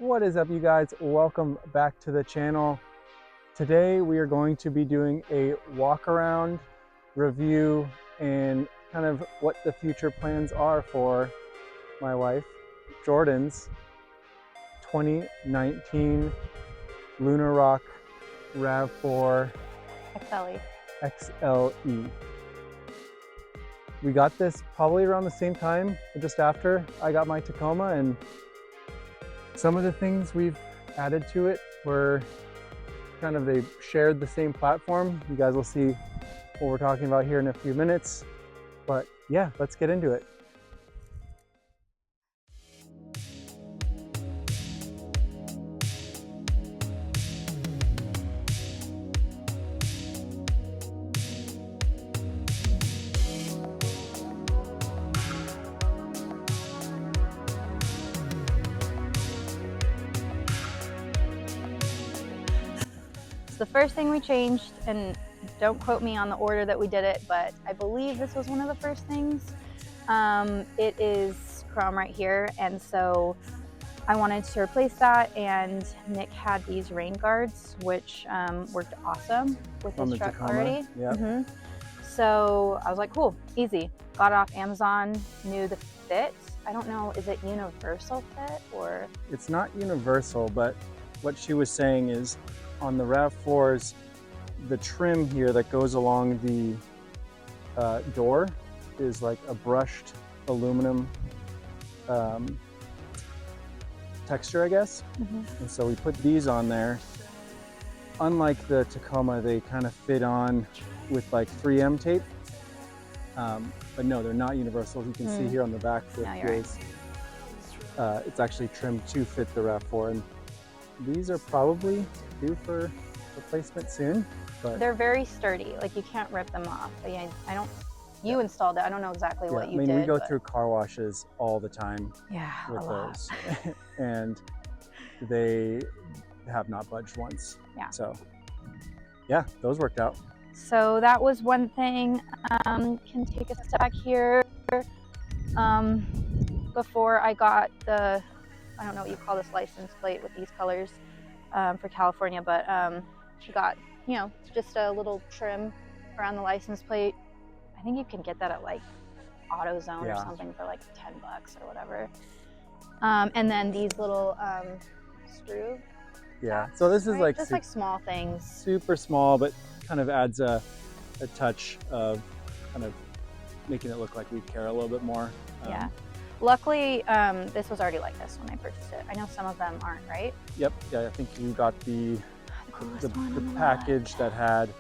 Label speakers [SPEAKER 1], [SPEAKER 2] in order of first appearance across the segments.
[SPEAKER 1] What is up, you guys? Welcome back to the channel. Today we are going to be doing a walk around review and kind of what the future plans are for my wife Jordan's 2019 Lunar Rock Rav4 XLE. We got this probably around the same time, just after I got my Tacoma, and some of the things we've added to it were kind of, they shared the same platform. You guys will see what we're talking about here in a few minutes. But yeah, let's get into it.
[SPEAKER 2] The first thing we changed, and don't quote me on the order that we did it, but I believe this was one of the first things. It is chrome right here, and so I wanted to replace that, and Nick had these rain guards, which worked awesome with his truck
[SPEAKER 1] Tacoma
[SPEAKER 2] already.
[SPEAKER 1] Yeah.
[SPEAKER 2] So I was like, cool, easy. Got it off Amazon, knew the fit. I don't know, is it universal fit or?
[SPEAKER 1] It's not universal, but what she was saying is on the Rav4s, the trim here that goes along the door is like a brushed aluminum texture, I guess. And so we put these on there. Unlike the Tacoma, they kind of fit on with like 3M tape. But no, they're not universal. You can see here on the back with yours, it's actually trimmed to fit the Rav4. And these are probably due for replacement soon, but
[SPEAKER 2] they're very sturdy. Like, you can't rip them off. I don't. You installed it. I don't know exactly what you did.
[SPEAKER 1] We go through car washes all the time.
[SPEAKER 2] Yeah,
[SPEAKER 1] with those, and they have not budged once. Yeah. So, yeah, those worked out.
[SPEAKER 2] So that was one thing. Can take a step back here. Before I got the, I don't know what you call this license plate with these colors for California, but she got, you know, just a little trim around the license plate. I think you can get that at like AutoZone or something for like $10 or whatever. And then these little screw.
[SPEAKER 1] Yeah. So this is like
[SPEAKER 2] just like small things.
[SPEAKER 1] Super small, but kind of adds a touch of kind of making it look like we care a little bit more.
[SPEAKER 2] Yeah. Luckily, this was already like this when I purchased it. I know some of them aren't, right?
[SPEAKER 1] Yep. Yeah, I think you got the package that had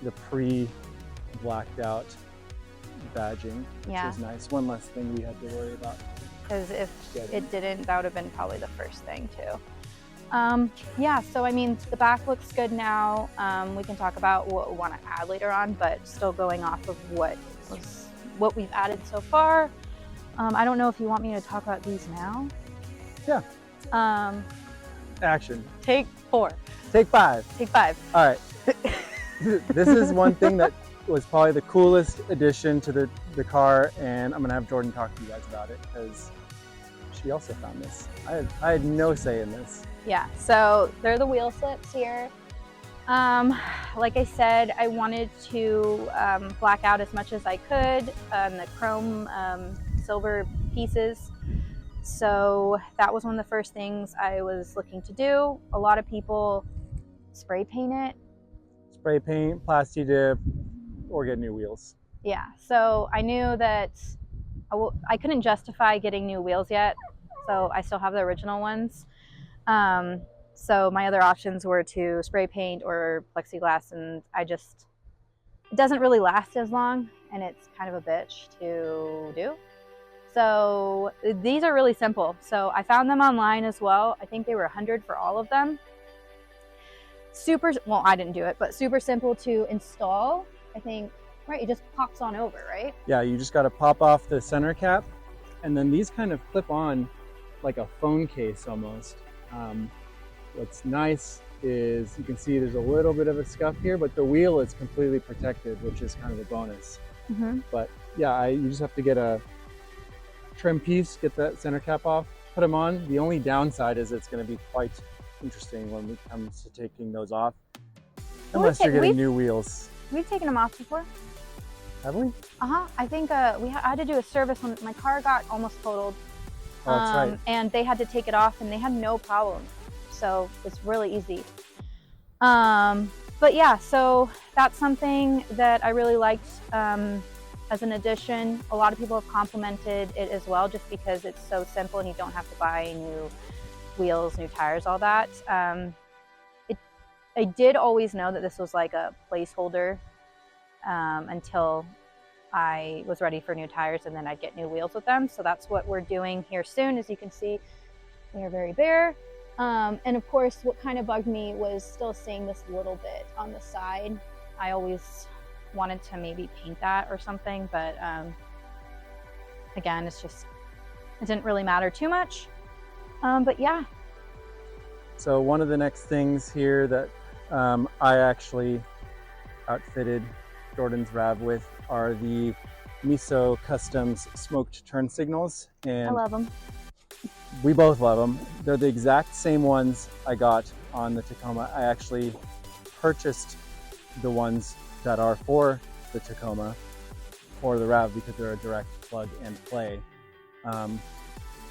[SPEAKER 1] the pre-blacked out badging, which is nice. One less thing we had to worry about.
[SPEAKER 2] Because if it didn't, that would have been probably the first thing too. Yeah, so I mean, the back looks good now. We can talk about what we want to add later on, but still going off of what we've added so far. I don't know if you want me to talk about these now.
[SPEAKER 1] Yeah. Action.
[SPEAKER 2] Take 4.
[SPEAKER 1] Take 5.
[SPEAKER 2] Take 5.
[SPEAKER 1] All right. This is one thing that was probably the coolest addition to the car, and I'm gonna have Jordan talk to you guys about it because she also found this. I had no say in this.
[SPEAKER 2] Yeah. So they're the wheel slips here. Like I said, I wanted to black out as much as I could the chrome silver pieces. So that was one of the first things I was looking to do. A lot of people spray paint it.
[SPEAKER 1] Spray paint, plasti dip, or get new wheels.
[SPEAKER 2] Yeah, so I knew that I couldn't justify getting new wheels yet, so I still have the original ones. So my other options were to spray paint or plexiglass, and it doesn't really last as long, and it's kind of a bitch to do. So these are really simple. So I found them online as well. I think they were $100 for all of them. Well, I didn't do it, but super simple to install. I think, right, it just pops on over, right?
[SPEAKER 1] Yeah, you just got to pop off the center cap, and then these kind of clip on like a phone case almost. What's nice is you can see there's a little bit of a scuff here, but the wheel is completely protected, which is kind of a bonus. But yeah, you just have to get a trim piece, get that center cap off, put them on. The only downside is it's going to be quite interesting when it comes to taking those off. Unless you're getting new wheels.
[SPEAKER 2] We've taken them off before.
[SPEAKER 1] Have we?
[SPEAKER 2] I think I had to do a service when my car got almost totaled.
[SPEAKER 1] Oh, that's right.
[SPEAKER 2] And they had to take it off and they had no problem. So it's really easy. But yeah, so that's something that I really liked as an addition. A lot of people have complimented it as well, just because it's so simple and you don't have to buy new wheels, new tires, all that. I did always know that this was like a placeholder until I was ready for new tires, and then I'd get new wheels with them. So that's what we're doing here soon. As you can see, they are very bare. And of course, what kind of bugged me was still seeing this little bit on the side. I always wanted to maybe paint that or something, but again, it didn't really matter too much. But yeah.
[SPEAKER 1] So one of the next things here that I actually outfitted Jordan's Rav with are the Miso Customs smoked turn signals. And
[SPEAKER 2] I love them.
[SPEAKER 1] We both love them. They're the exact same ones I got on the Tacoma. I actually purchased the ones that are for the Tacoma for the Rav because they're a direct plug and play.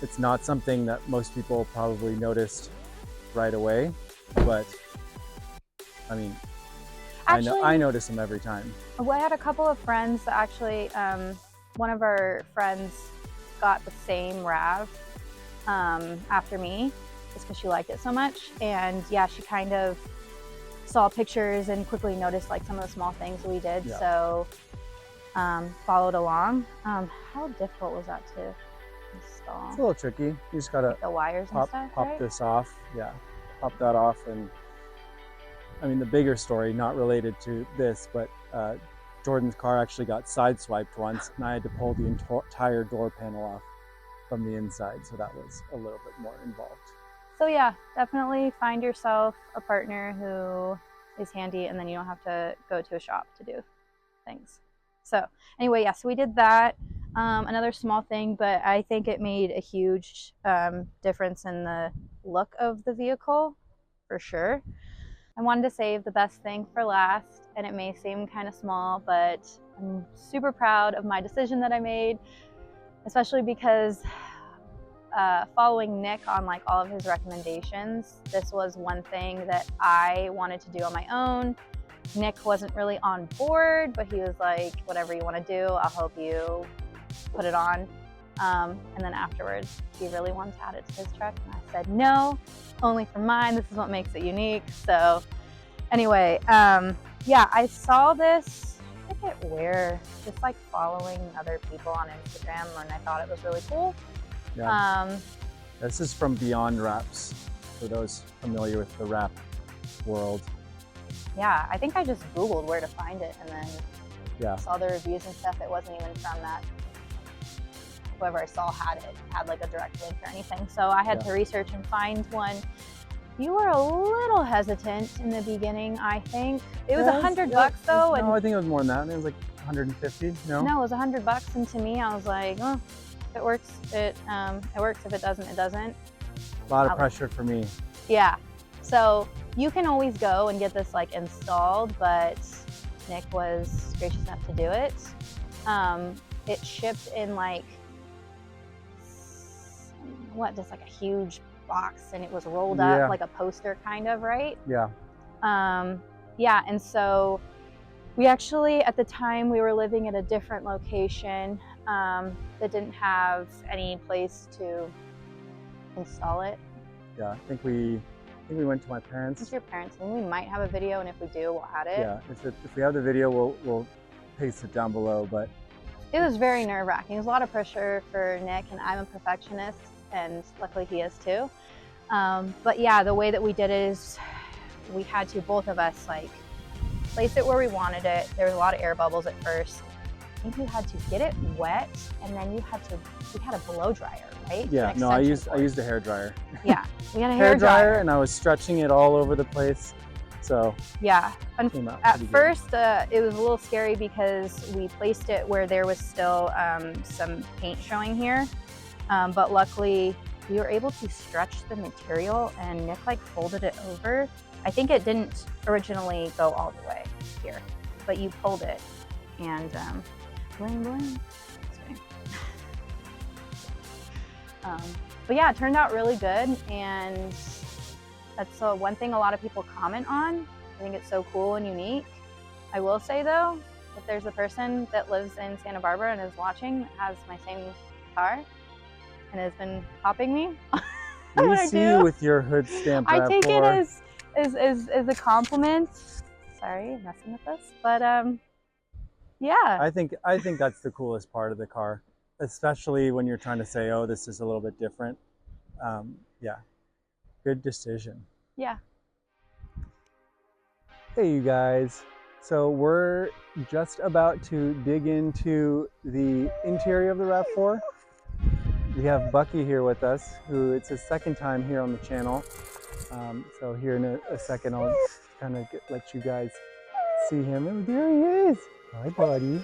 [SPEAKER 1] It's not something that most people probably noticed right away, but I mean, actually, I notice them every time.
[SPEAKER 2] I had a couple of friends that actually, one of our friends got the same Rav after me, just because she liked it so much. And yeah, she kind of saw pictures and quickly noticed like some of the small things we did. Yeah. So followed along. How difficult was that to install?
[SPEAKER 1] It's a little tricky. You just gotta
[SPEAKER 2] like the wires and stuff,
[SPEAKER 1] pop
[SPEAKER 2] right?
[SPEAKER 1] this off. Yeah, pop that off. And I mean, the bigger story, not related to this, but Jordan's car actually got sideswiped once, and I had to pull the entire door panel off from the inside, so that was a little bit more involved.
[SPEAKER 2] So yeah, definitely find yourself a partner who is handy, and then you don't have to go to a shop to do things. So anyway, yeah, so we did that. Another small thing, but I think it made a huge difference in the look of the vehicle, for sure. I wanted to save the best thing for last, and it may seem kind of small, but I'm super proud of my decision that I made, especially because following Nick on like all of his recommendations, this was one thing that I wanted to do on my own. Nick wasn't really on board, but he was like, whatever you want to do, I'll help you put it on. And then afterwards, he really wanted to add it to his truck, and I said, no, only for mine. This is what makes it unique. So anyway, yeah, I saw this, I forget where, just like following other people on Instagram, and I thought it was really cool.
[SPEAKER 1] Yeah. This is from Beyond Wraps, for those familiar with the wrap world.
[SPEAKER 2] Yeah, I think I just Googled where to find it, and then saw the reviews and stuff. It wasn't even from that. Whoever I saw had like a direct link or anything. So I had to research and find one. You were a little hesitant in the beginning, I think. It was $100 though.
[SPEAKER 1] No, I think it was more than that. It was like 150. No,
[SPEAKER 2] it was $100, and to me, I was like, oh, if it works, it works. If it doesn't, it doesn't.
[SPEAKER 1] A lot of pressure for me.
[SPEAKER 2] Yeah. So you can always go and get this like installed, but Nick was gracious enough to do it. It shipped in like just like a huge box, and it was rolled up like a poster kind of, right?
[SPEAKER 1] Yeah.
[SPEAKER 2] Yeah, and so we actually, at the time, we were living at a different location that didn't have any place to install it.
[SPEAKER 1] Yeah, I think we went to my parents'.
[SPEAKER 2] It's your parents', and we might have a video, and if we do, we'll add it.
[SPEAKER 1] Yeah, if we have the video, we'll paste it down below, but
[SPEAKER 2] it was very nerve-wracking. It was a lot of pressure for Nick, and I'm a perfectionist, and luckily he is too. But yeah, the way that we did it is we had to, both of us, like place it where we wanted it. There was a lot of air bubbles at first. I think you had to get it wet, and then we had a blow dryer, right?
[SPEAKER 1] Yeah, no, I used a hair dryer.
[SPEAKER 2] Yeah, we had a
[SPEAKER 1] hair dryer, and I was stretching it all over the place. So
[SPEAKER 2] yeah, at first it was a little scary because we placed it where there was still some paint showing here, but luckily we were able to stretch the material, and Nick like folded it over. I think it didn't originally go all the way here, but you pulled it, and bling bling. But yeah, it turned out really good, and that's one thing a lot of people comment on. I think it's so cool and unique. I will say though, if there's a person that lives in Santa Barbara and is watching, that has my same car and has been topping me,
[SPEAKER 1] We see you with your hood stamped
[SPEAKER 2] I
[SPEAKER 1] Rav4.
[SPEAKER 2] take it as a compliment. Sorry, messing with this, but yeah.
[SPEAKER 1] I think that's the coolest part of the car, especially when you're trying to say, oh, this is a little bit different. Yeah, good decision.
[SPEAKER 2] Yeah.
[SPEAKER 1] Hey, you guys. So we're just about to dig into the interior of the Rav4. We have Bucky here with us, who it's his second time here on the channel. So here in a second, I'll kind of let you guys see him. Oh, there he is. Hi, buddy.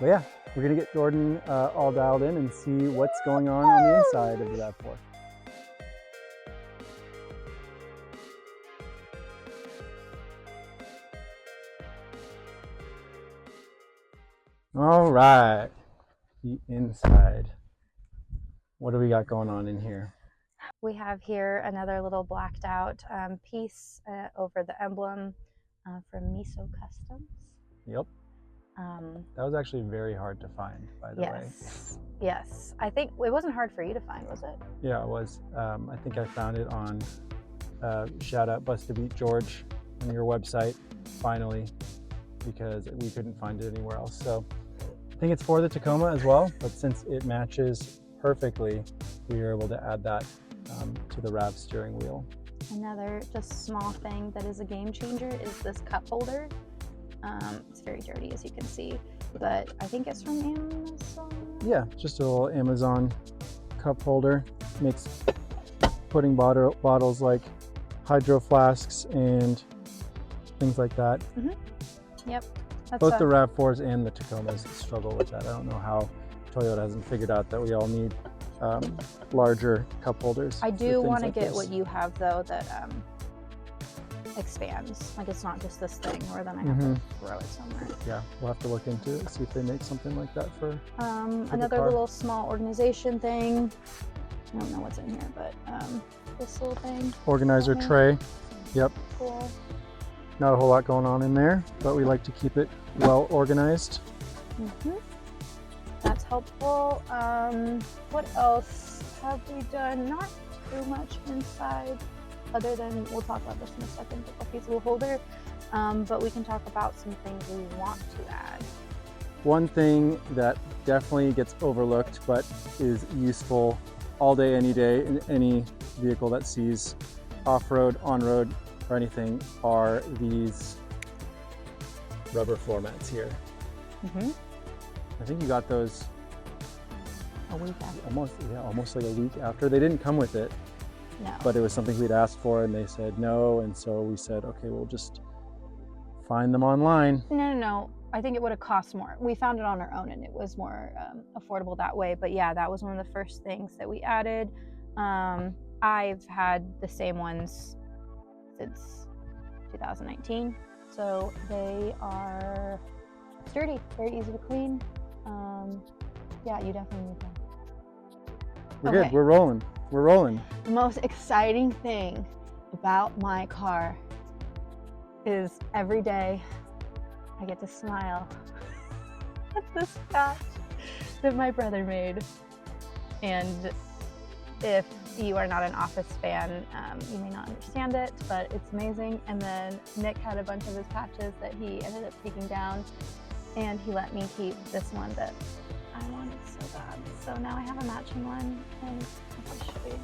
[SPEAKER 1] But yeah, we're gonna get Jordan all dialed in and see what's going on the inside of the Rav4. All right, the inside. What do we got going on in here?
[SPEAKER 2] We have here another little blacked out piece over the emblem from Miso Customs.
[SPEAKER 1] Yep. That was actually very hard to find, by the way.
[SPEAKER 2] Yes. I think it wasn't hard for you to find, was it?
[SPEAKER 1] Yeah, it was. I think I found it on, shout out Bust to Beat George on your website, finally, because we couldn't find it anywhere else. So I think it's for the Tacoma as well, but since it matches perfectly, we were able to add that to the Rav steering wheel.
[SPEAKER 2] Another just small thing that is a game changer is this cup holder. It's very dirty, as you can see, but I think it's from Amazon. Yeah,
[SPEAKER 1] just a little Amazon cup holder. Makes putting bottles like hydro flasks and things like that.
[SPEAKER 2] Mm-hmm. Yep.
[SPEAKER 1] Both the Rav4s and the Tacomas struggle with that. I don't know how Toyota hasn't figured out that we all need larger cup holders.
[SPEAKER 2] I do want to get what you have though that expands. Like it's not just this thing where then I have to throw it somewhere.
[SPEAKER 1] Yeah, we'll have to look into it, see if they make something like that for
[SPEAKER 2] another little small organization thing. I don't know what's in here, but this little thing.
[SPEAKER 1] Organizer tray. Yep.
[SPEAKER 2] Cool.
[SPEAKER 1] Not a whole lot going on in there, but we like to keep it well organized.
[SPEAKER 2] That's helpful. What else have we done? Not too much inside, other than, we'll talk about this in a second, the feasible holder, but we can talk about some things we want to add.
[SPEAKER 1] One thing that definitely gets overlooked, but is useful all day, any day, in any vehicle that sees off-road, on-road, or anything, are these rubber floor mats here. I think you got those
[SPEAKER 2] a week after.
[SPEAKER 1] Almost like a week after. They didn't come with it.
[SPEAKER 2] No.
[SPEAKER 1] But it was something we'd asked for and they said no, and so we said, okay, we'll just find them online.
[SPEAKER 2] No. I think it would have cost more. We found it on our own and it was more affordable that way. But yeah, that was one of the first things that we added. I've had the same ones since 2019. So they are sturdy, very easy to clean. Yeah, you definitely need them.
[SPEAKER 1] We're good, we're rolling. We're rolling.
[SPEAKER 2] The most exciting thing about my car is every day I get to smile at this patch that my brother made. And if you are not an Office fan, you may not understand it, but it's amazing. And then Nick had a bunch of his patches that he ended up taking down, and he let me keep this one that I wanted so bad. So now I have a matching one, and I'll show you.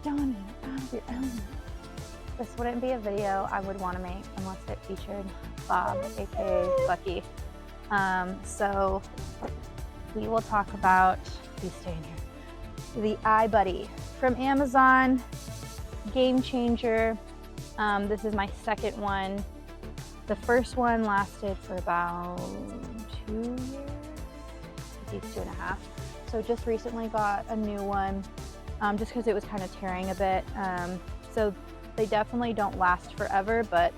[SPEAKER 2] Johnny, out of your element. This wouldn't be a video I would want to make unless it featured Bob, aka Bucky. So we will talk about, please stay in here, the iBuddy from Amazon, game changer. This is my second one. The first one lasted for about 2 years, maybe 2.5. So just recently got a new one, just because it was kind of tearing a bit. So they definitely don't last forever, but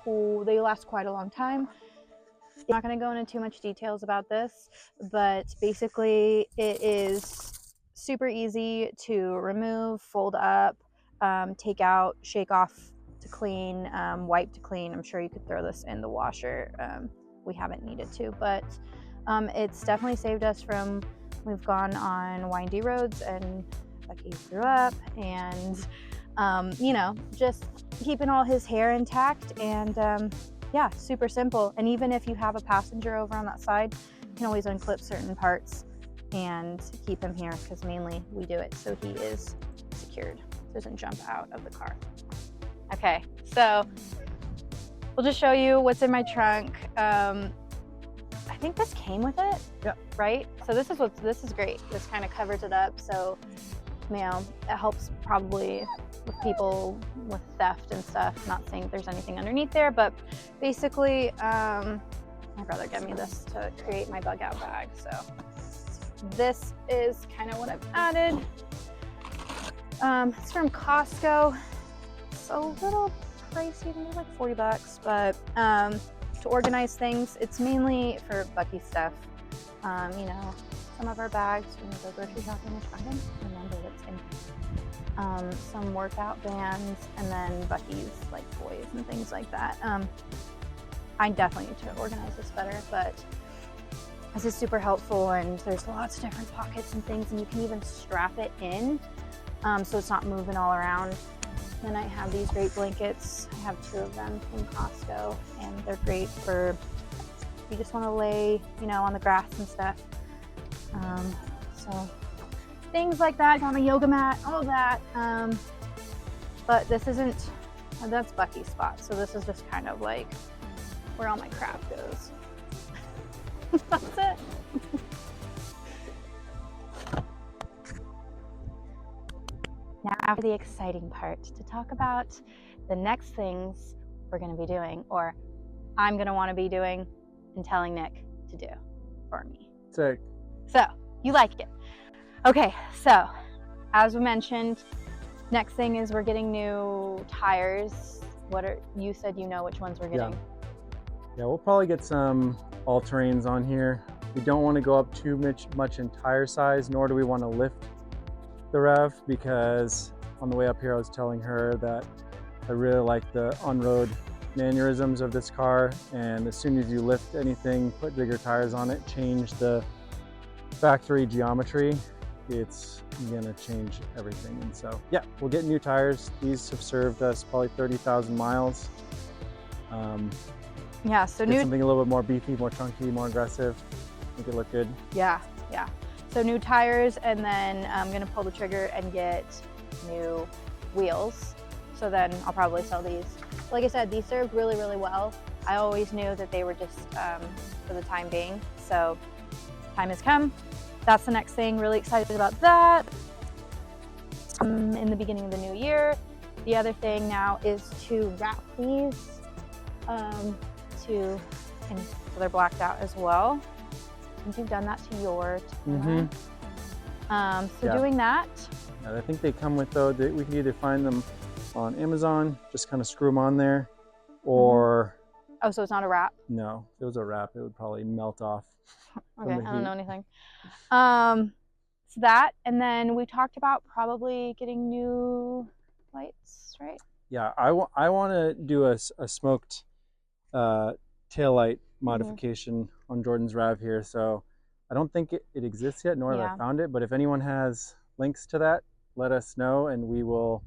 [SPEAKER 2] they last quite a long time. I'm not going to go into too much details about this, but basically it is super easy to remove, fold up, take out, shake off to clean, wipe to clean. I'm sure you could throw this in the washer. We haven't needed to, but it's definitely saved us from, we've gone on windy roads and Bucky threw up, and you know, just keeping all his hair intact. And yeah, super simple. And even if you have a passenger over on that side, you can always unclip certain parts and keep him here, because mainly we do it so he is secured, doesn't jump out of the car. Okay, so we'll just show you what's in my trunk. I think this came with it.
[SPEAKER 1] Yeah.
[SPEAKER 2] Right? So this is great. This kind of covers it up, so you know, it helps probably with people with theft and stuff. Not saying there's anything underneath there, but basically, my brother gave me this to create my bug out bag. So this is kind of what I've added. It's from Costco. It's a little pricey, maybe like 40 bucks, but to organize things, it's mainly for Bucky stuff. You know, some of our bags when we go grocery shopping, which I don't remember what's in here. Some workout bands, and then Bucky's like toys and things like that. I definitely need to organize this better, but this is super helpful, and there's lots of different pockets and things, and you can even strap it in so it's not moving all around. Then I have these great blankets. I have 2 of them from Costco, and they're great for if you just want to lay, you know, on the grass and stuff. So things like that, got my yoga mat, all of that. But this isn't, that's Bucky's spot. So this is just kind of like where all my crap goes. That's it. Now for the exciting part, to talk about the next things we're going to be doing, or I'm going to want to be doing and telling Nick to do for me.
[SPEAKER 1] Sick.
[SPEAKER 2] So, you like it. Okay, so as we mentioned, next thing is we're getting new tires. You said you know which ones we're getting?
[SPEAKER 1] Yeah, we'll probably get some all-terrains on here. We don't want to go up too much in tire size, nor do we want to lift the Rev, because on the way up here I was telling her that I really like the on-road mannerisms of this car, and as soon as you lift anything, put bigger tires on it, change the factory geometry, it's gonna change everything. And so yeah, we'll get new tires. These have served us probably 30,000 miles.
[SPEAKER 2] Yeah, so
[SPEAKER 1] get something a little bit more beefy, more chunky, more aggressive, make it look good.
[SPEAKER 2] Yeah. So new tires, and then I'm gonna pull the trigger and get new wheels. So then I'll probably sell these. Like I said, these served really, really well. I always knew that they were just for the time being. So time has come. That's the next thing. Really excited about that. In the beginning of the new year. The other thing now is to wrap these so they're blacked out as well. I think you've done that to your Tacoma. Doing that.
[SPEAKER 1] Yeah, I think they come with, though, we can either find them on Amazon, just kind of screw them on there, or...
[SPEAKER 2] Oh, so it's not a wrap?
[SPEAKER 1] No, if it was a wrap, it would probably melt off.
[SPEAKER 2] Okay, I don't know anything. So that, and then we talked about probably getting new lights, right?
[SPEAKER 1] Yeah, I want to do a smoked taillight modification on Jordan's Rav here, so I don't think it exists yet, nor have I found it, but if anyone has links to that, let us know, and we will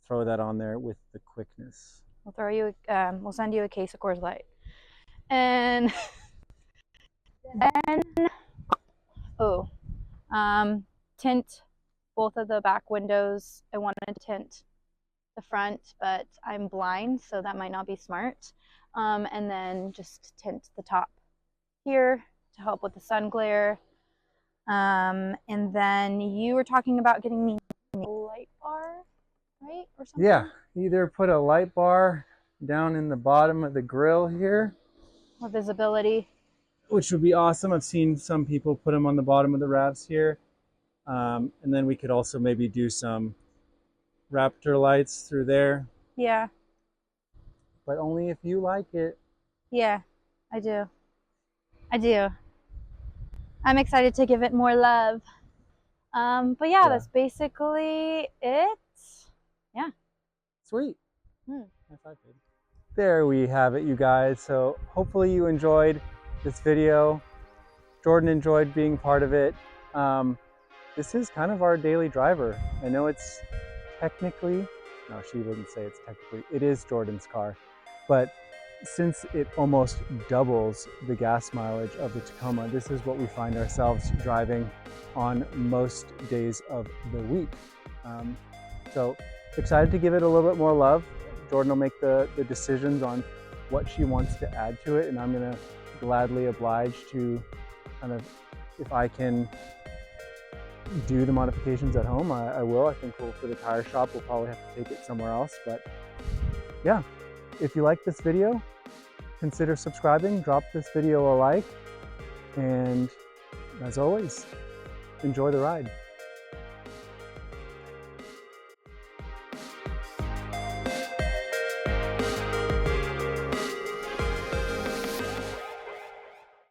[SPEAKER 1] throw that on there with the quickness.
[SPEAKER 2] We'll throw you, we'll send you a case of Coors Light. And then, tint both of the back windows. I wanted to tint the front, but I'm blind, so that might not be smart. And then just tint the top here to help with the sun glare. And then you were talking about getting me a light bar, right? Or something?
[SPEAKER 1] Yeah, either put a light bar down in the bottom of the grill here.
[SPEAKER 2] More visibility.
[SPEAKER 1] which would be awesome. I've seen some people put them on the bottom of the Ravs here. And then we could also maybe do some Raptor lights through there.
[SPEAKER 2] Yeah.
[SPEAKER 1] But only if you like it.
[SPEAKER 2] Yeah, I do. I do. I'm excited to give it more love. But yeah, that's basically it. Yeah.
[SPEAKER 1] Sweet. High five, baby. There we have it, you guys. So hopefully you enjoyed this video. Jordan enjoyed being part of it. This is kind of our daily driver. I know it's technically, no, she wouldn't say it's technically, it is Jordan's car. But since it almost doubles the gas mileage of the Tacoma, this is what we find ourselves driving on most days of the week. So excited to give it a little bit more love. Jordan will make the decisions on what she wants to add to it, and I'm gonna gladly oblige to kind of, if I can do the modifications at home, I will. I think for the tire shop, we'll probably have to take it somewhere else. But yeah, if you like this video, consider subscribing, drop this video a like, and as always, enjoy the ride.